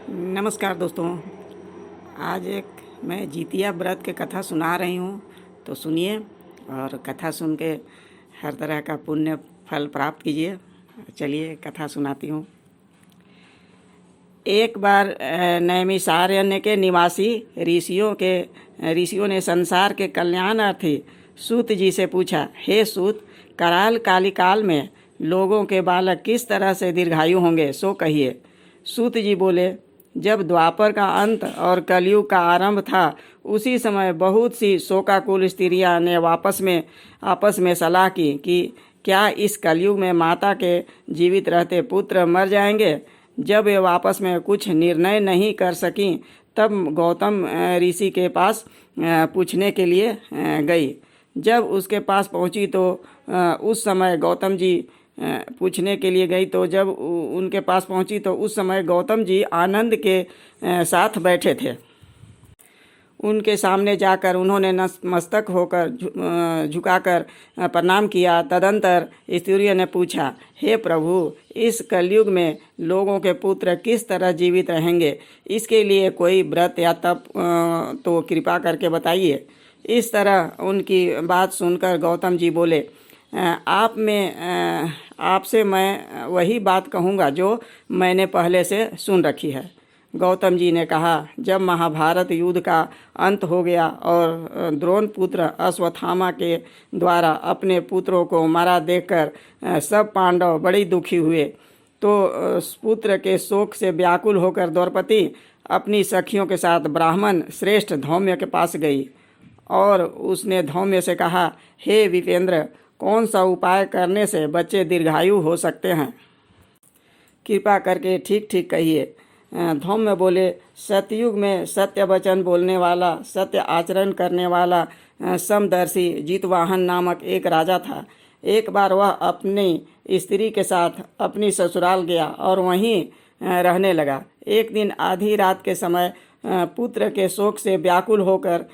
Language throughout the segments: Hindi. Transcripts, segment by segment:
नमस्कार दोस्तों। आज एक मैं जितिया व्रत के कथा सुना रही हूँ, तो सुनिए और कथा सुन के हर तरह का पुण्य फल प्राप्त कीजिए। चलिए कथा सुनाती हूँ। एक बार नैमिषारण्य के निवासी ऋषियों ने संसार के कल्याणार्थी सूत जी से पूछा, हे सूत, कराल कालिकाल में लोगों के बालक किस तरह से दीर्घायु होंगे, सो कहिए। सूत जी बोले, जब द्वापर का अंत और कलयुग का आरंभ था, उसी समय बहुत सी शोकाकुल स्त्रियां ने आपस में सलाह की कि क्या इस कलयुग में माता के जीवित रहते पुत्र मर जाएंगे। जब वे आपस में कुछ निर्णय नहीं कर सकीं, तब गौतम ऋषि के पास पूछने के लिए गई। जब उसके पास पहुंची तो उस समय गौतम जी पूछने के लिए गई तो जब उनके पास पहुंची तो उस समय गौतम जी आनंद के साथ बैठे थे। उनके सामने जाकर उन्होंने नतमस्तक होकर झुकाकर प्रणाम किया। तदंतर स्त्रियों ने पूछा, हे प्रभु, इस कलयुग में लोगों के पुत्र किस तरह जीवित रहेंगे, इसके लिए कोई व्रत या तप तो कृपा करके बताइए। इस तरह उनकी बात सुनकर गौतम जी बोले, आपसे मैं वही बात कहूँगा जो मैंने पहले से सुन रखी है। गौतम जी ने कहा, जब महाभारत युद्ध का अंत हो गया और द्रोण पुत्र अश्वत्थामा के द्वारा अपने पुत्रों को मारा देखकर सब पांडव बड़ी दुखी हुए, तो पुत्र के शोक से व्याकुल होकर द्रौपदी अपनी सखियों के साथ ब्राह्मण श्रेष्ठ धौम्य के पास गई और उसने धौम्य से कहा, हे विपेंद्र, कौन सा उपाय करने से बच्चे दीर्घायु हो सकते हैं, कृपा करके ठीक ठीक कहिए। धौम्य बोले, सतयुग में सत्य वचन बोलने वाला, सत्य आचरण करने वाला समदर्शी जितवाहन नामक एक राजा था। एक बार वह अपनी स्त्री के साथ अपनी ससुराल गया और वहीं रहने लगा। एक दिन आधी रात के समय पुत्र के शोक से व्याकुल होकर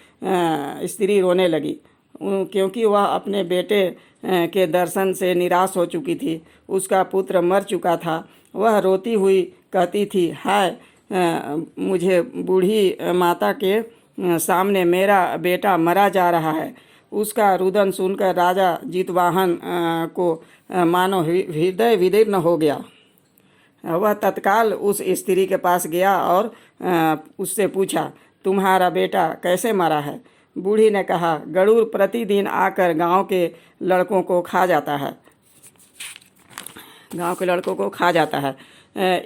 स्त्री रोने लगी, क्योंकि वह अपने बेटे के दर्शन से निराश हो चुकी थी। उसका पुत्र मर चुका था। वह रोती हुई कहती थी, हाय, मुझे बूढ़ी माता के सामने मेरा बेटा मरा जा रहा है। उसका रुदन सुनकर राजा जितवाहन को मानो हृदय विदीर्ण हो गया। वह तत्काल उस स्त्री के पास गया और उससे पूछा, तुम्हारा बेटा कैसे मरा है। बूढ़ी ने कहा, गरुड़ प्रतिदिन आकर गांव के लड़कों को खा जाता है।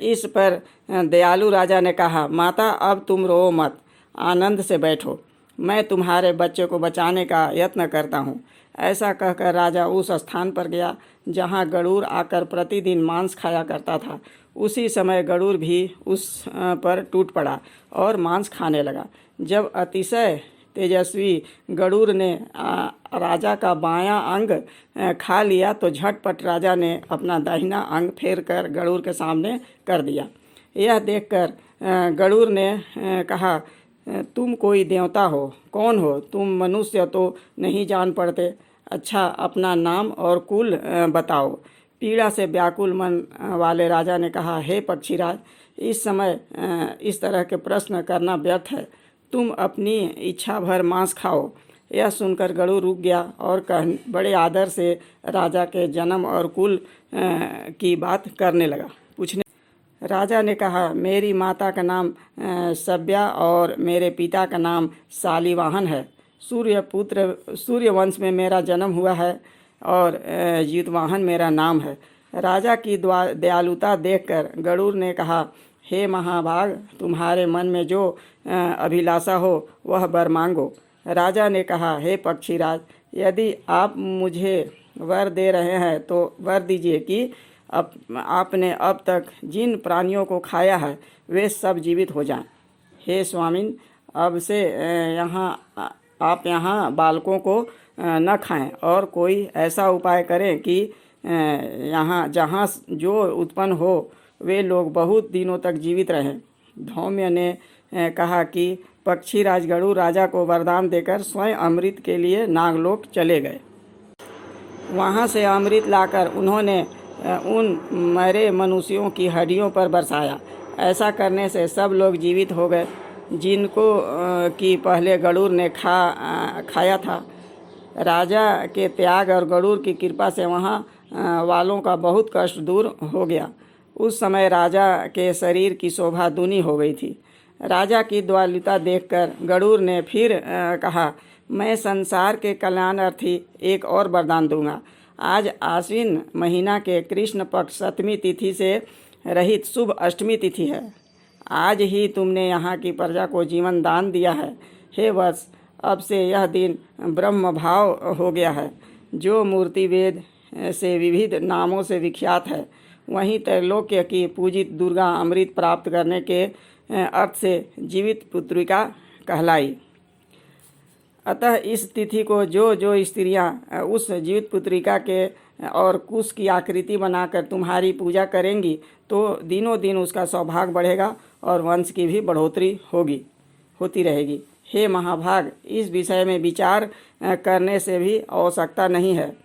इस पर दयालु राजा ने कहा, माता, अब तुम रो मत, आनंद से बैठो, मैं तुम्हारे बच्चे को बचाने का यत्न करता हूँ। ऐसा कहकर राजा उस स्थान पर गया जहाँ गरुड़ आकर प्रतिदिन मांस खाया करता था। उसी समय गरुड़ भी उस पर टूट पड़ा और मांस खाने लगा। जब अतिशय तेजस्वी गरुड़ ने राजा का बायां अंग खा लिया तो झटपट राजा ने अपना दाहिना अंग फेर कर गरुड़ के सामने कर दिया। यह देखकर गरुड़ ने कहा, तुम कोई देवता हो, कौन हो तुम, मनुष्य तो नहीं जान पड़ते। अच्छा, अपना नाम और कुल बताओ। पीड़ा से व्याकुल मन वाले राजा ने कहा, हे पक्षीराज, इस समय इस तरह के प्रश्न करना व्यर्थ है। तुम अपनी इच्छा भर मांस खाओ। यह सुनकर गरुड़ रुक गया और बड़े आदर से राजा के जन्म और कुल की बात करने लगा। राजा ने कहा, मेरी माता का नाम सभ्या और मेरे पिता का नाम शालिवाहन है। सूर्यवंश में मेरा जन्म हुआ है और जितवाहन मेरा नाम है। राजा की दयालुता देखकर गरुड़ ने कहा, हे महाभाग, तुम्हारे मन में जो अभिलाषा हो वह वर मांगो। राजा ने कहा, हे पक्षीराज, यदि आप मुझे वर दे रहे हैं तो वर दीजिए कि आपने अब तक जिन प्राणियों को खाया है वे सब जीवित हो जाएं। हे स्वामिन, अब से आप यहाँ बालकों को न खाएं और कोई ऐसा उपाय करें कि यहाँ जहाँ जो उत्पन्न हो वे लोग बहुत दिनों तक जीवित रहें। धौम्य ने कहा कि पक्षीराज गरुड़ राजा को वरदान देकर स्वयं अमृत के लिए नागलोक चले गए। वहाँ से अमृत लाकर उन्होंने उन मरे मनुष्यों की हड्डियों पर बरसाया। ऐसा करने से सब लोग जीवित हो गए जिनको कि पहले गरुड़ ने खाया था। राजा के त्याग और गरुड़ की कृपा से वहाँ वालों का बहुत कष्ट दूर हो गया। उस समय राजा के शरीर की शोभा दूनी हो गई थी। राजा की दयालुता देखकर गरुड़ ने फिर कहा, मैं संसार के कल्याणार्थी एक और वरदान दूंगा। आज आश्विन महीना के कृष्ण पक्ष सप्तमी तिथि से रहित शुभ अष्टमी तिथि है। आज ही तुमने यहाँ की प्रजा को जीवन दान दिया है। हे वत्स, अब से यह दिन ब्रह्म भाव हो गया है। जो मूर्ति वेद से विविध नामों से विख्यात है, वहीं त्रैलोक्य की पूजित दुर्गा अमृत प्राप्त करने के अर्थ से जीवित पुत्रिका कहलाई। अतः इस तिथि को जो जो स्त्रियां उस जीवित पुत्रिका के और कुश की आकृति बनाकर तुम्हारी पूजा करेंगी तो दिनों दिन उसका सौभाग्य बढ़ेगा और वंश की भी बढ़ोतरी होती रहेगी। हे महाभाग, इस विषय में विचार करने से भी आवश्यकता नहीं है।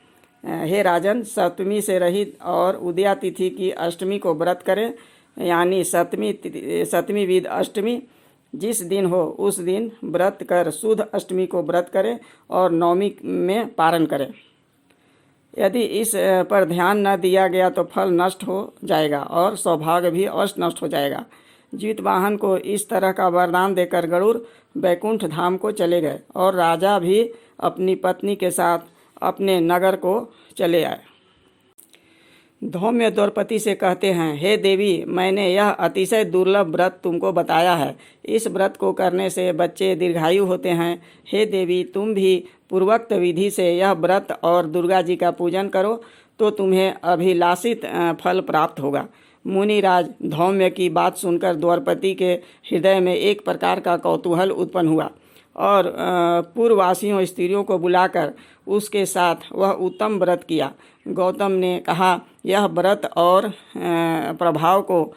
हे राजन, सप्तमी से रहित और उदया तिथि की अष्टमी को व्रत करें, यानी सप्तमी विद अष्टमी जिस दिन हो उस दिन व्रत कर शुद्ध अष्टमी को व्रत करें और नवमी में पारण करें। यदि इस पर ध्यान न दिया गया तो फल नष्ट हो जाएगा और सौभाग्य भी अवश्य नष्ट हो जाएगा। जीतवाहन को इस तरह का वरदान देकर गरुड़ बैकुंठ धाम को चले गए और राजा भी अपनी पत्नी के साथ अपने नगर को चले आए। धौम्य द्रौपदी से कहते हैं, हे देवी, मैंने यह अतिशय दुर्लभ व्रत तुमको बताया है। इस व्रत को करने से बच्चे दीर्घायु होते हैं। हे देवी, तुम भी पूर्वोक्त विधि से यह व्रत और दुर्गा जी का पूजन करो तो तुम्हें अभिलाषित फल प्राप्त होगा। मुनिराज धौम्य की बात सुनकर द्रौपदी के हृदय में एक प्रकार का कौतूहल उत्पन्न हुआ और पूर्ववासियों स्त्रियों को बुलाकर उसके साथ वह उत्तम व्रत किया। गौतम ने कहा, यह व्रत और प्रभाव को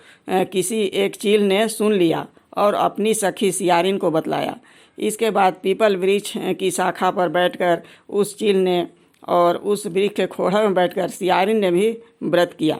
किसी एक चील ने सुन लिया और अपनी सखी सियारिन को बतलाया। इसके बाद पीपल वृक्ष की शाखा पर बैठकर उस चील ने और उस वृक्ष के खोड़ा में बैठकर सियारिन ने भी व्रत किया।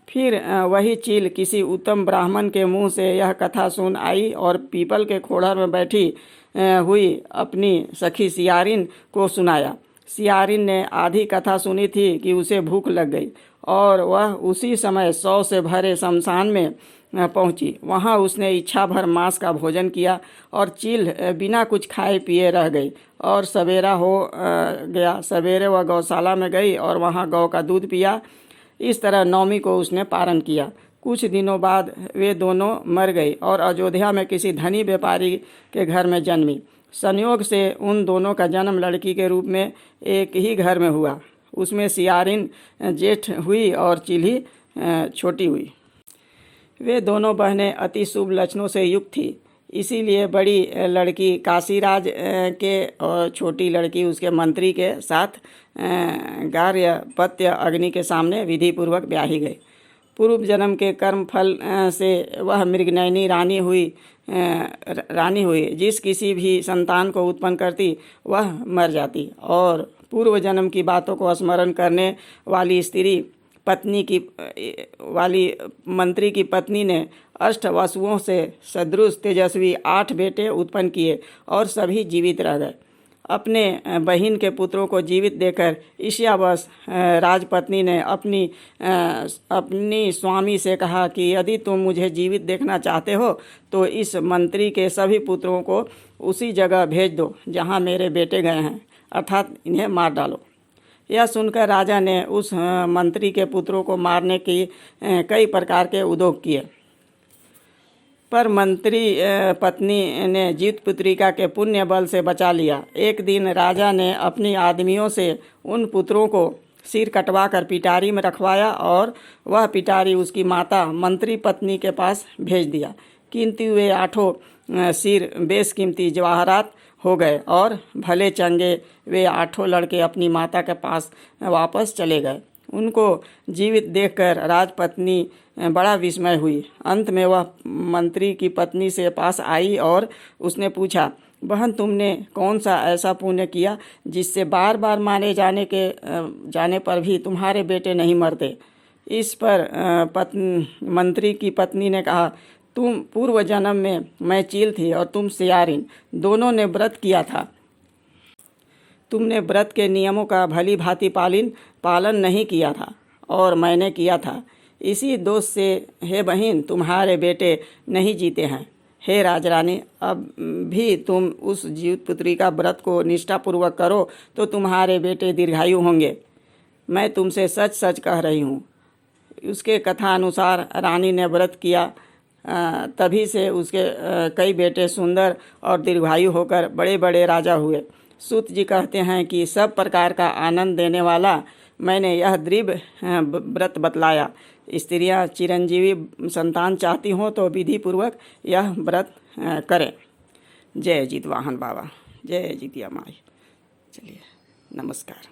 फिर वही चील किसी उत्तम ब्राह्मण के मुंह से यह कथा सुन आई और पीपल के खोड़र में बैठी हुई अपनी सखी सियारिन को सुनाया। सियारिन ने आधी कथा सुनी थी कि उसे भूख लग गई और वह उसी समय 100 से भरे शमशान में पहुंची। वहां उसने इच्छा भर मांस का भोजन किया और चील बिना कुछ खाए पिए रह गई और सवेरा हो गया। सवेरे वह गौशाला में गई और वहां गौ का दूध पिया। इस तरह नवमी को उसने पारण किया। कुछ दिनों बाद वे दोनों मर गई और अयोध्या में किसी धनी व्यापारी के घर में जन्मी। संयोग से उन दोनों का जन्म लड़की के रूप में एक ही घर में हुआ। उसमें सियारिन जेठ हुई और चिल्ही छोटी हुई। वे दोनों बहनें अति शुभ लक्षणों से युक्त थी, इसीलिए बड़ी लड़की काशीराज के और छोटी लड़की उसके मंत्री के साथ गार्हपत्य अग्नि के सामने विधि पूर्वक ब्याही गई। पूर्व जन्म के कर्म फल से वह मृगनयनी रानी हुई। जिस किसी भी संतान को उत्पन्न करती वह मर जाती और पूर्व जन्म की बातों को स्मरण करने वाली मंत्री की पत्नी ने 8 वसुओं से सदृश तेजस्वी 8 बेटे उत्पन्न किए और सभी जीवित रह गए। अपने बहन के पुत्रों को जीवित देखकर ईर्ष्यावश राजपत्नी ने अपनी स्वामी से कहा कि यदि तुम मुझे जीवित देखना चाहते हो तो इस मंत्री के सभी पुत्रों को उसी जगह भेज दो जहां मेरे बेटे गए हैं, अर्थात इन्हें मार डालो। यह सुनकर राजा ने उस मंत्री के पुत्रों को मारने की कई प्रकार के उद्योग किए, पर मंत्री पत्नी ने जीवित पुत्रिका के पुण्य बल से बचा लिया। एक दिन राजा ने अपनी आदमियों से उन पुत्रों को सिर कटवा कर पिटारी में रखवाया और वह पिटारी उसकी माता मंत्री पत्नी के पास भेज दिया, किंतु वे 8 सिर बेशकीमती जवाहरात हो गए और भले चंगे वे 8 लड़के अपनी माता के पास वापस चले गए। उनको जीवित देखकर राजपत्नी बड़ा विस्मय हुई। अंत में वह मंत्री की पत्नी से पास आई और उसने पूछा, बहन, तुमने कौन सा ऐसा पुण्य किया जिससे बार बार मारे जाने पर भी तुम्हारे बेटे नहीं मरते? इस पर मंत्री की पत्नी ने कहा, तुम पूर्व जन्म में मैं चील थी और तुम सियारिन, दोनों ने व्रत किया था। तुमने व्रत के नियमों का भली भांति पालन नहीं किया था और मैंने किया था। इसी दोष से हे बहन तुम्हारे बेटे नहीं जीते हैं। हे राजरानी, अब भी तुम उस जीवित पुत्री का व्रत को निष्ठापूर्वक करो तो तुम्हारे बेटे दीर्घायु होंगे। मैं तुमसे सच सच कह रही हूँ। उसके कथा अनुसार रानी ने व्रत किया, तभी से उसके कई बेटे सुंदर और दीर्घायु होकर बड़े बड़े राजा हुए। सूत जी कहते हैं कि सब प्रकार का आनंद देने वाला मैंने यह दृढ़ व्रत बतलाया। स्त्रियां चिरंजीवी संतान चाहती हों तो विधि पूर्वक यह व्रत करें। जय जितवाहन बाबा, जय जितिया माई। चलिए, नमस्कार।